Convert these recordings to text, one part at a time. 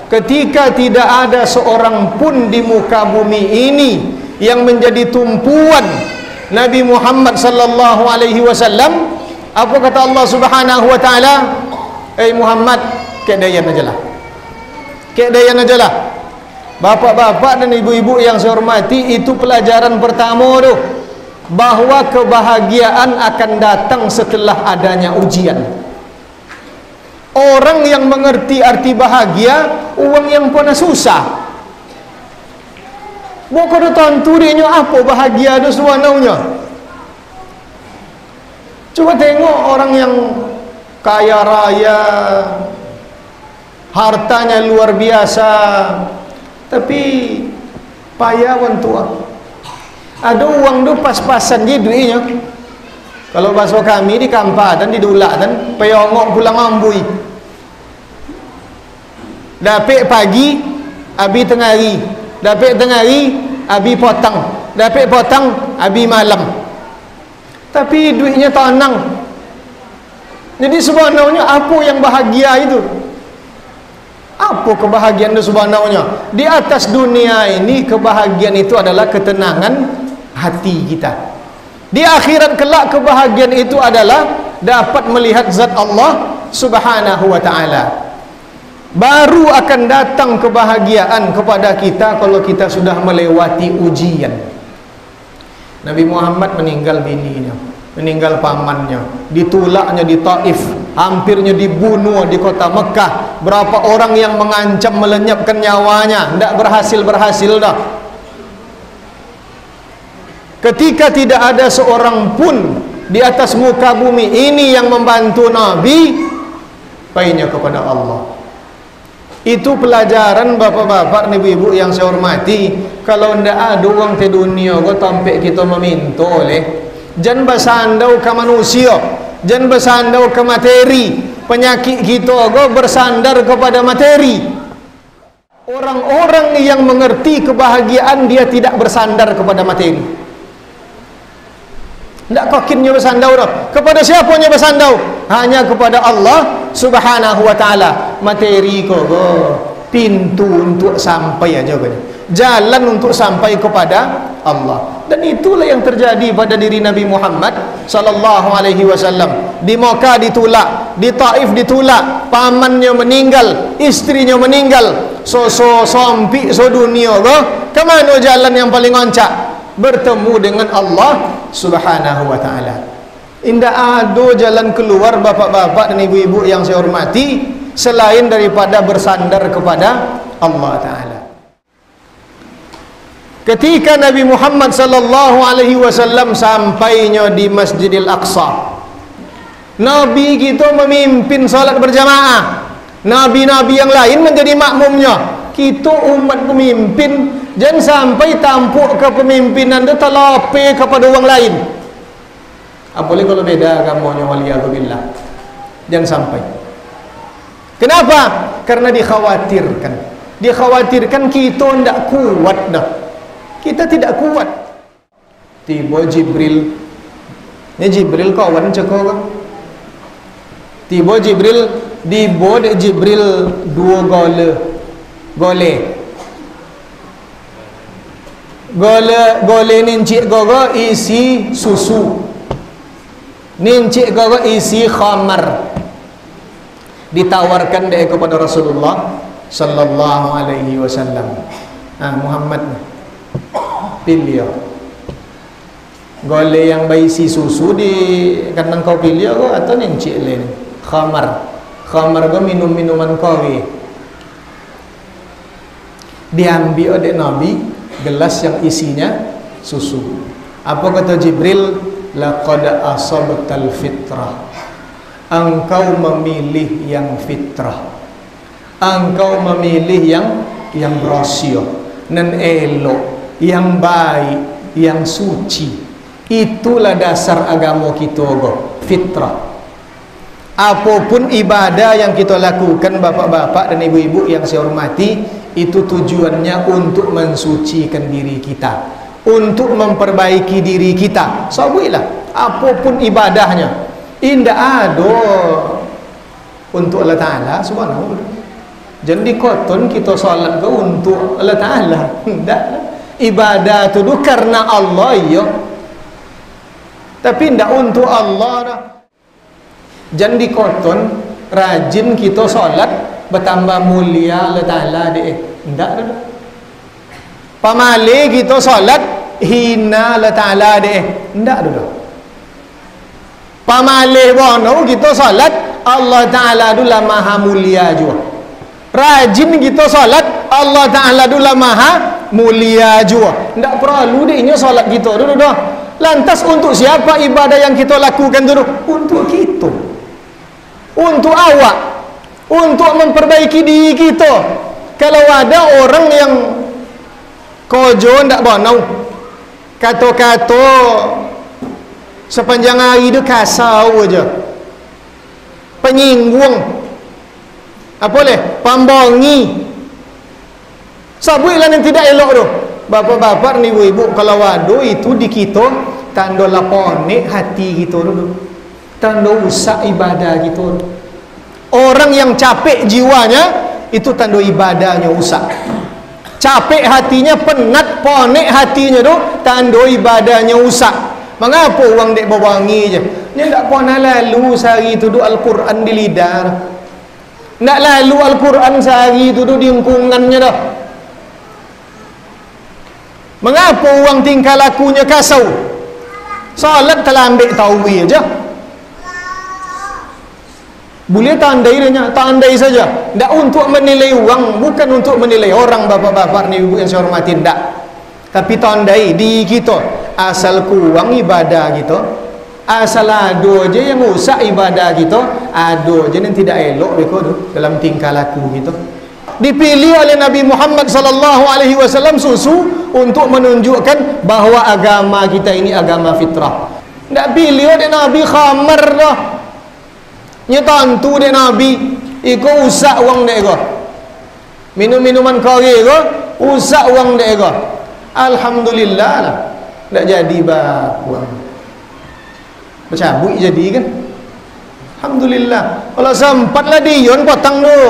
ketika tidak ada seorang pun di muka bumi ini yang menjadi tumpuan Nabi Muhammad sallallahu alaihi wasallam, apa kata Allah Subhanahu wa taala? Muhammad, kedayan ajalah. Kedayan ajalah. Bapak-bapak dan ibu-ibu yang saya hormati, itu pelajaran pertama tu, bahwa kebahagiaan akan datang setelah adanya ujian. Orang yang mengerti arti bahagia, orang yang pernah susah. Bukan tentu dia apa bahagia tu sebenarnya. Coba tengok orang yang kaya raya, hartanya luar biasa, tapi payah tua. Ada uang tu pas-pasan je duitnya. Kalau bahasa kami di kampatan, di dulatan, peyongok pulang ambui. Dapat pagi, abi tengah hari. Dapat tengah hari, abi potong. Dapat potong, abi malam. Tapi duitnya tanang. Jadi sebenarnya apa yang bahagia itu? Apa kebahagiaan itu sebenarnya? Di atas dunia ini, kebahagiaan itu adalah ketenangan hati kita. Di akhirat kelak, kebahagiaan itu adalah dapat melihat zat Allah Subhanahu wa ta'ala. Baru akan datang kebahagiaan kepada kita kalau kita sudah melewati ujian. Nabi Muhammad meninggal bininya, meninggal pamannya, ditulaknya di Taif, hampirnya dibunuh di kota Mekah. Berapa orang yang mengancam melenyapkan nyawanya, tidak berhasil dah. Ketika tidak ada seorang pun di atas muka bumi ini yang membantu Nabi, painnya kepada Allah. Itu pelajaran bapak-bapak, ibu-ibu yang saya hormati. Kalau tidak ada orang di dunia, kau tampik kita meminta oleh, jangan bersandau ke manusia, jangan bersandau ke materi. Penyakit kita kau bersandar kepada materi. Orang-orang yang mengerti kebahagiaan, dia tidak bersandar kepada materi. Tidak kokinnya bersandau dah. Kepada siapanya bersandau? Hanya kepada Allah Subhanahu wa ta'ala. Materi kau pintu untuk sampai aja kan, jalan untuk sampai kepada Allah. Dan itulah yang terjadi pada diri Nabi Muhammad sallallahu alaihi wasallam. Di Makkah ditulak, di Taif ditulak, pamannya meninggal, istrinya meninggal, sompi dunia ke mana jalan yang paling oncak? Bertemu dengan Allah Subhanahu wa ta'ala. Indah ada jalan keluar bapak-bapak dan ibu-ibu yang saya hormati selain daripada bersandar kepada Allah Ta'ala. Ketika Nabi Muhammad sallallahu alaihi wasallam sampainya di Masjidil Aqsa, Nabi kita memimpin salat berjamaah. Nabi-nabi yang lain menjadi makmumnya. Kita umat pemimpin, jangan sampai tampuk kepemimpinan itu terlape kepada orang lain. Apalagi kalau beda agamanya, waliyadzubillah. Jangan sampai. Kenapa? Karena dikhawatirkan. Dikhawatirkan kita tidak kuat dah. Kita tidak kuat. Tiba Jibril. Ini Jibril kawan cakap kan? Tiba Jibril, dibod Jibril dua gole nincik gogo isi susu, nincik gogo isi khamar. Ditawarkan dia kepada Rasulullah sallallahu alaihi wasallam. Muhammad pilih gole yang berisi susu di kandang kau pilih atau nincik lain khamar. Khamar go minum-minuman kowe. Diambil oleh Nabi gelas yang isinya susu. Apa kata Jibril? Laqad asabtal fitrah. Engkau memilih yang fitrah. Engkau memilih yang rasio, nan elok, yang baik, yang suci. Itulah dasar agama kita fitrah. Apapun ibadah yang kita lakukan bapak-bapak dan ibu-ibu yang saya hormati, itu tujuannya untuk mensucikan diri kita, untuk memperbaiki diri kita. Sawilah apapun ibadahnya, indah ada untuk Allah Ta'ala subhanahu. Jadi koton kita solat ke untuk Allah Ta'ala. Tidak. Ibadah tu karena Allah ya. Tapi tidak untuk Allah dah. Jadi koton rajin kita solat bertambah mulia Allah Ta'ala deh. Tidak dah. Pamali kita solat hina Allah Ta'ala deh. Tidak dah. Pamali bono kita solat Allah Ta'ala adalah maha mulia juga. Rajin kita solat Allah Ta'ala adalah maha mulia juga. Tidak perlu dia solat kita dulu dah. Lantas untuk siapa ibadah yang kita lakukan dulu? Untuk kita, untuk awak, untuk memperbaiki diri kita. Kalau ada orang yang kojo tidak bonau, kata-kata sepanjang hari itu kasau aja, penyinggung, apa boleh, pambongi, sabuilah yang tidak elok tu. Bapak-bapak ni ibu-ibu, kalau wado itu di kita tanda laponik hati kita dulu, tanda usak ibadah kita. Orang yang capek jiwanya itu tanda ibadahnya usak. Capek hatinya, penat ponek hatinya tu tanda ibadahnya usak. Mengapa orang dek berwangi je? Dia tak pernah lalu sehari tu duk Al-Quran di lidah. Tak lalu Al-Quran sehari tu duk di engkungannya dah. Mengapa orang tingkah lakunya kasau? Salat telah ambil tauwi aja. Boleh tandai dia, tandai saja. Tak untuk menilai orang, bukan untuk menilai orang, bapak-bapak ni ibu yang saya hormati, tak. Tapi tandai di kita, asal kurang ibadah kita, asal ada je yang rusak ibadah kita, ada je yang tidak elok mereka tu dalam tingkah laku kita. Dipilih oleh Nabi Muhammad sallallahu alaihi wasallam susu untuk menunjukkan bahawa agama kita ini agama fitrah. Tak pilih oleh Nabi khamar dah. Nya tentu dia Nabi iko usak wang dek ko. Minum-minuman kari ko, usak wang dek ko. Alhamdulillah lah. Tak jadi bakuang. Bercabut jadi kan. Alhamdulillah. Kalau sempatlah dion potong tu.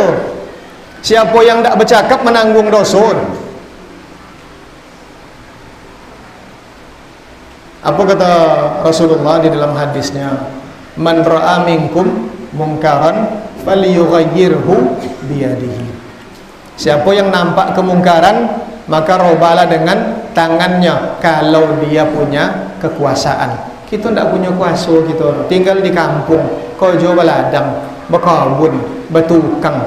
Siapa yang tak bercakap menanggung dosa. Apa kata Rasulullah di dalam hadisnya? Man ra'a minkum mungkaran falyughayyirhu biyadihi. Siapa yang nampak kemungkaran maka robalah dengan tangannya kalau dia punya kekuasaan. Kita tidak punya kuasa, kita tinggal di kampung, kerja baladang, berkebun, bertukang,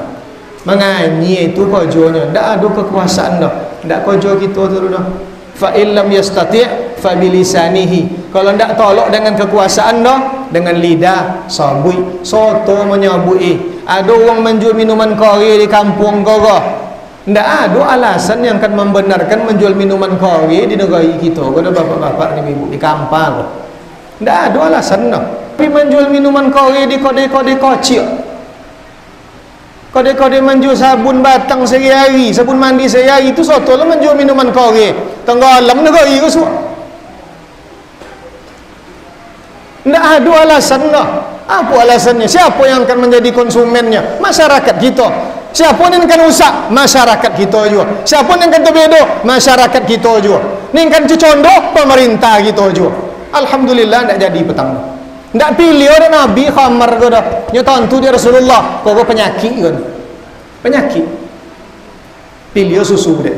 mengaji itu kerjanya, tidak ada kekuasaan dah, tidak kerja kita tu dah. Fa illam yastati' fa bilisanihi. Kalau tidak tolak dengan kekuasaan dah, dengan lidah sabui, soto menyabui. Ada orang menjual minuman kari di kampung kau, tidak ada alasan yang akan membenarkan menjual minuman kari di negara kita. Kalau bapak-bapak ni ibu di kampung, tidak ada alasan dah. Tapi menjual minuman kari di kode-kode kocik, kode-kode menjual sabun batang sehari-hari, sabun mandi sehari, itu soto lah menjual minuman kore. Tenggelam negara itu semua. Tidak ada alasan dah. Apa alasannya? Siapa yang akan menjadi konsumennya? Masyarakat kita. Siapa yang akan rusak? Masyarakat kita juga. Siapa yang akan terbedo? Masyarakat kita juga. Ini akan contoh pemerintah kita juga. Alhamdulillah tidak jadi petang. Tak pilih orang Nabi khamar ke dah. Nya tentu dia Rasulullah. Kau penyakit kan. Penyakit. Pilih susu dia.